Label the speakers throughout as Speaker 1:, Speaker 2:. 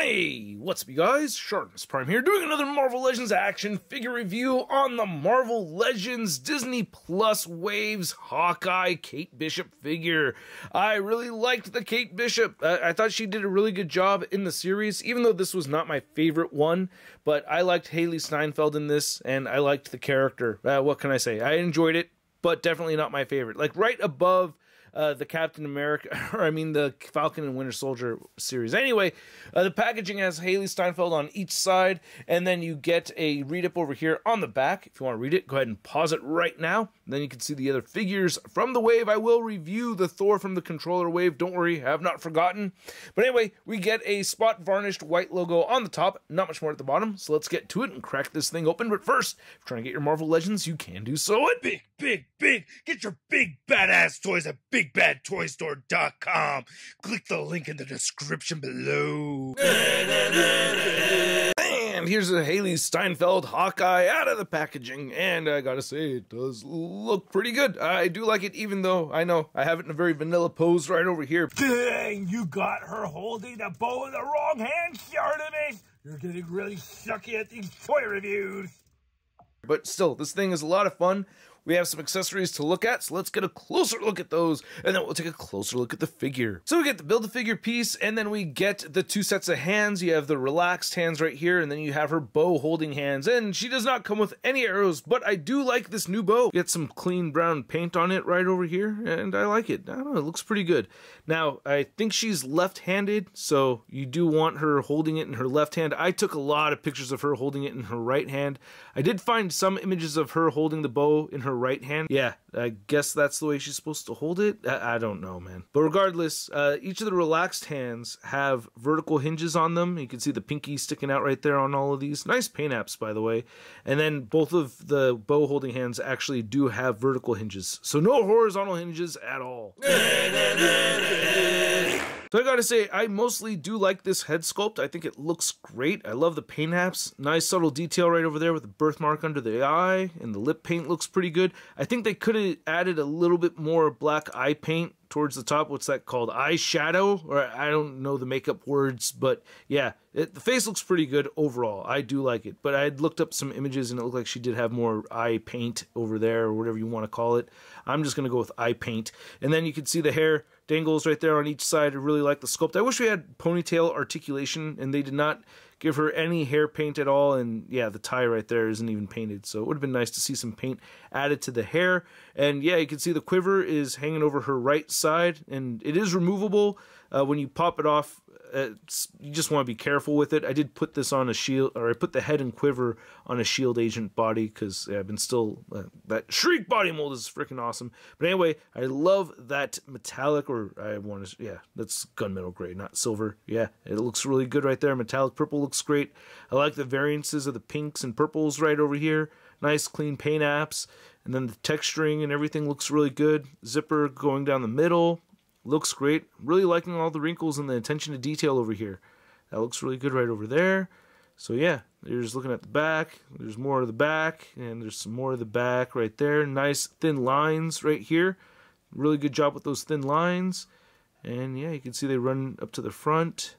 Speaker 1: Hey, what's up you guys? ShartimusPrime here, doing another Marvel Legends action figure review on the Marvel Legends Disney Plus Waves Hawkeye Kate Bishop figure. I really liked the Kate Bishop. I thought she did a really good job in the series, even though this was not my favorite one, but I liked Hailee Steinfeld in this, and I liked the character. What can I say? I enjoyed it, but definitely not my favorite. Like, right above the Captain America, or I mean the Falcon and Winter Soldier series. Anyway, the packaging has Hailee Steinfeld on each side, and then you get a read-up over here on the back. If you want to read it, go ahead and pause it right now. Then you can see the other figures from the wave. I will review the Thor from the controller wave. Don't worry, I have not forgotten. But anyway, we get a spot varnished white logo on the top, not much more at the bottom. So let's get to it and crack this thing open. But first, if you're trying to get your Marvel Legends, you can do so at
Speaker 2: Big. Get your big badass toys at BigBadToyStore.com. Click the link in the description below.
Speaker 1: And here's a Hailee Steinfeld Hawkeye out of the packaging. And I gotta say, it does look pretty good. I do like it, even though I know I have it in a very vanilla pose right over here.
Speaker 2: Dang, you got her holding the bow in the wrong hand, Shartimus. You're getting really sucky at these toy reviews.
Speaker 1: But still, this thing is a lot of fun. We have some accessories to look at, so let's get a closer look at those, and then we'll take a closer look at the figure. So we get the Build-A-Figure piece, and then we get the two sets of hands. You have the relaxed hands right here, and then you have her bow holding hands, and she does not come with any arrows, but I do like this new bow. Get some clean brown paint on it right over here, and I like it. I don't know, it looks pretty good. Now, I think she's left-handed, so you do want her holding it in her left hand. I took a lot of pictures of her holding it in her right hand. I did find some images of her holding the bow in her right hand. Yeah, I guess that's the way she's supposed to hold it. I don't know, man. But regardless, each of the relaxed hands have vertical hinges on them. You can see the pinky sticking out right there on all of these. Nice paint apps, by the way. And then both of the bow holding hands actually do have vertical hinges. So no horizontal hinges at all. So I gotta say, I mostly do like this head sculpt. I think it looks great. I love the paint apps. Nice subtle detail right over there with the birthmark under the eye, and the lip paint looks pretty good. I think they could have added a little bit more black eye paint towards the top. What's that called? Eyeshadow? Or I don't know the makeup words, but yeah, the face looks pretty good overall. I do like it, but I had looked up some images and it looked like she did have more eye paint over there, or whatever you want to call it. I'm just going to go with eye paint. And then you can see the hair dangles right there on each side. I really like the sculpt. I wish we had ponytail articulation, and they did not give her any hair paint at all. And yeah, the tie right there isn't even painted, so it would have been nice to see some paint added to the hair. And yeah, you can see the quiver is hanging over her right side, and it is removable. When you pop it off, you just want to be careful with it. I did put this on a shield, or I put the head and quiver on a Shield agent body, because I've been still, that Shriek body mold is freaking awesome. But anyway, I love that metallic, or I want to, yeah, that's gunmetal gray, not silver. Yeah, it looks really good right there. Metallic purple looks great. I like the variances of the pinks and purples right over here. Nice clean paint apps, and then the texturing and everything looks really good. Zipper going down the middle. Looks great. Really liking all the wrinkles and the attention to detail over here. That looks really good right over there. So yeah, there's looking at the back. There's more of the back, and there's some more of the back right there. Nice thin lines right here. Really good job with those thin lines. And yeah, you can see they run up to the front.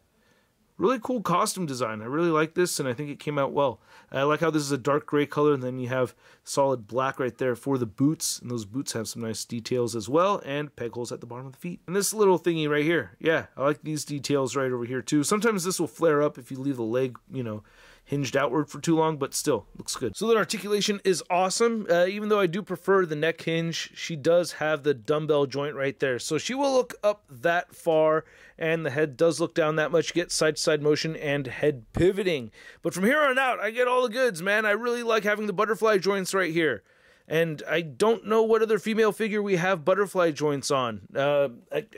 Speaker 1: Really cool costume design. I really like this, and I think it came out well. I like how this is a dark gray color, and then you have solid black right there for the boots, and those boots have some nice details as well, and peg holes at the bottom of the feet. And this little thingy right here, yeah, I like these details right over here too. Sometimes this will flare up if you leave the leg, you know, hinged outward for too long, but still looks good. So the articulation is awesome. Even though I do prefer the neck hinge, she does have the dumbbell joint right there, so she will look up that far, and the head does look down that much. You get side to side motion and head pivoting. But from here on out, I get all the goods, man. I really like having the butterfly joints right here. And I don't know what other female figure we have butterfly joints on. I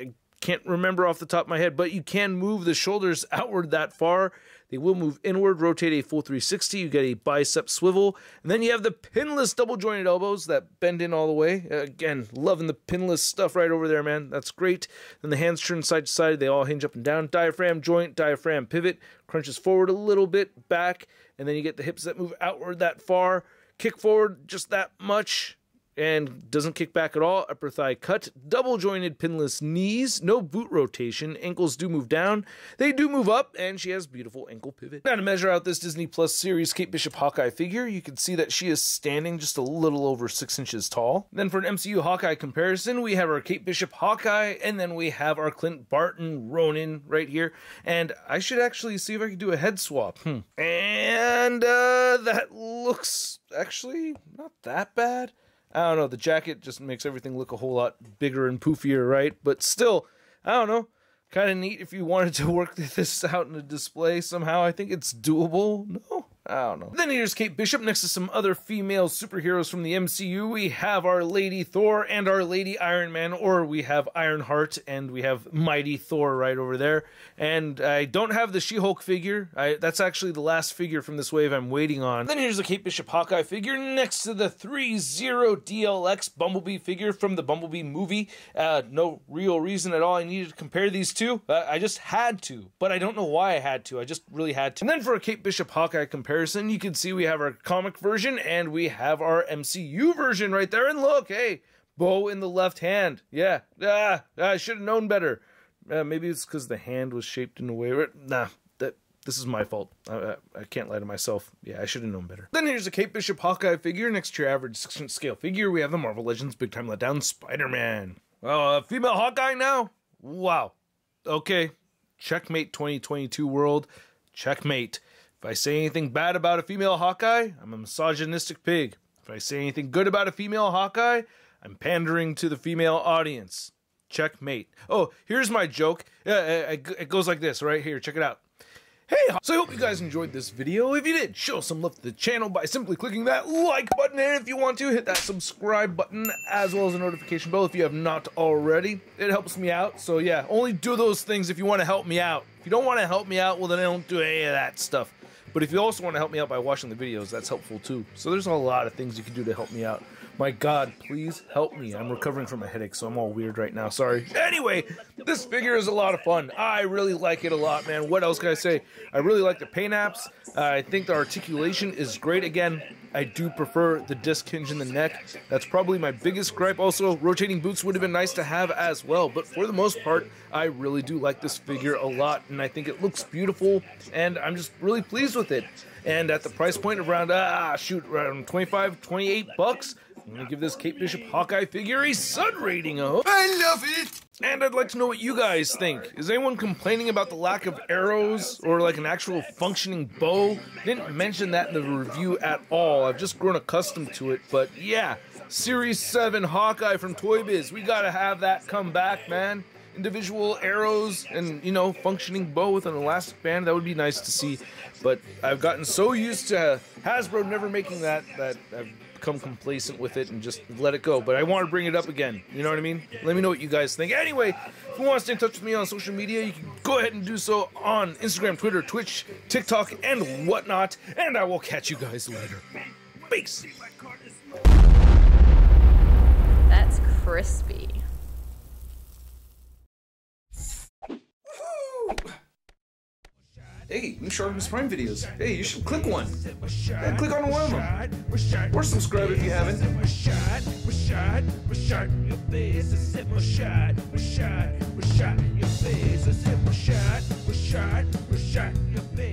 Speaker 1: can't remember off the top of my head, but you can move the shoulders outward that far. They will move inward, rotate a full 360. You get a bicep swivel. And then you have the pinless double jointed elbows that bend in all the way. Again, loving the pinless stuff right over there, man. That's great. Then the hands turn side to side. They all hinge up and down. Diaphragm joint, diaphragm pivot. Crunches forward a little bit, back. And then you get the hips that move outward that far. Kick forward just that much. and doesn't kick back at all. Upper thigh cut, double jointed pinless knees, no boot rotation. Ankles do move down, they do move up, and she has beautiful ankle pivot. Now to measure out this Disney Plus series Kate Bishop Hawkeye figure, you can see that she is standing just a little over 6 inches tall. Then for an MCU Hawkeye comparison, we have our Kate Bishop Hawkeye, and then we have our Clint Barton Ronin right here. And I should actually see if I can do a head swap. And that looks actually not that bad. I don't know, the jacket just makes everything look a whole lot bigger and poofier, right? But still, I don't know, kind of neat if you wanted to work this out in a display somehow. I think it's doable. No? I don't know. Then here's Kate Bishop next to some other female superheroes from the MCU. We have our Lady Thor and our Lady Iron Man, or we have Ironheart and we have Mighty Thor right over there. And I don't have the She-Hulk figure. That's actually the last figure from this wave I'm waiting on. Then here's the Kate Bishop Hawkeye figure next to the 3-0 DLX Bumblebee figure from the Bumblebee movie. No real reason at all I needed to compare these two. I just had to, but I don't know why I had to. I just really had to. And then for a Kate Bishop Hawkeye comparison, you can see we have our comic version and we have our MCU version right there. And look, hey, bow in the left hand. Yeah, I should have known better. Maybe it's because the hand was shaped in a way. Nah, this is my fault. I can't lie to myself. Yeah, I should have known better. Then here's a Kate Bishop Hawkeye figure next to your average 6-inch scale figure. We have the Marvel Legends Big Time Letdown Spider-Man. Female Hawkeye now? Wow. Okay, checkmate 2022 world. Checkmate. If I say anything bad about a female Hawkeye, I'm a misogynistic pig. If I say anything good about a female Hawkeye, I'm pandering to the female audience. Checkmate. Oh, here's my joke. It goes like this right here. Check it out. Hey, so I hope you guys enjoyed this video. If you did, show some love to the channel by simply clicking that like button, and if you want to, hit that subscribe button as well as the notification bell if you have not already. It helps me out, so yeah, only do those things if you want to help me out. If you don't want to help me out, well then don't do any of that stuff. But if you also want to help me out by watching the videos, that's helpful too. So there's a lot of things you can do to help me out. My God, please help me. I'm recovering from a headache, so I'm all weird right now. Sorry. Anyway, this figure is a lot of fun. I really like it a lot, man. What else can I say? I really like the paint apps. I think the articulation is great. Again, I do prefer the disc hinge in the neck. That's probably my biggest gripe. Also, rotating boots would have been nice to have as well. But for the most part, I really do like this figure a lot. And I think it looks beautiful. And I'm just really pleased with it. And at the price point of around, around 25, 28 bucks, I'm going to give this Kate Bishop Hawkeye figure a Sun rating of. I love it! And I'd like to know what you guys think. Is anyone complaining about the lack of arrows or like an actual functioning bow? I didn't mention that in the review at all. I've just grown accustomed to it. But yeah, Series 7 Hawkeye from Toy Biz. We gotta have that come back, man. Individual arrows and, you know, functioning bow with an elastic band. That would be nice to see. But I've gotten so used to Hasbro never making that I've become complacent with it and just let it go. But I want to bring it up again. You know what I mean? Let me know what you guys think. Anyway, if you want to stay in touch with me on social media, you can go ahead and do so on Instagram, Twitter, Twitch, TikTok, and whatnot. And I will catch you guys later. Peace.
Speaker 3: That's crispy.
Speaker 1: Hey, new ShartimusPrime videos. Hey, you should click one. Yeah, click on one of them. Or subscribe if you haven't. Your face.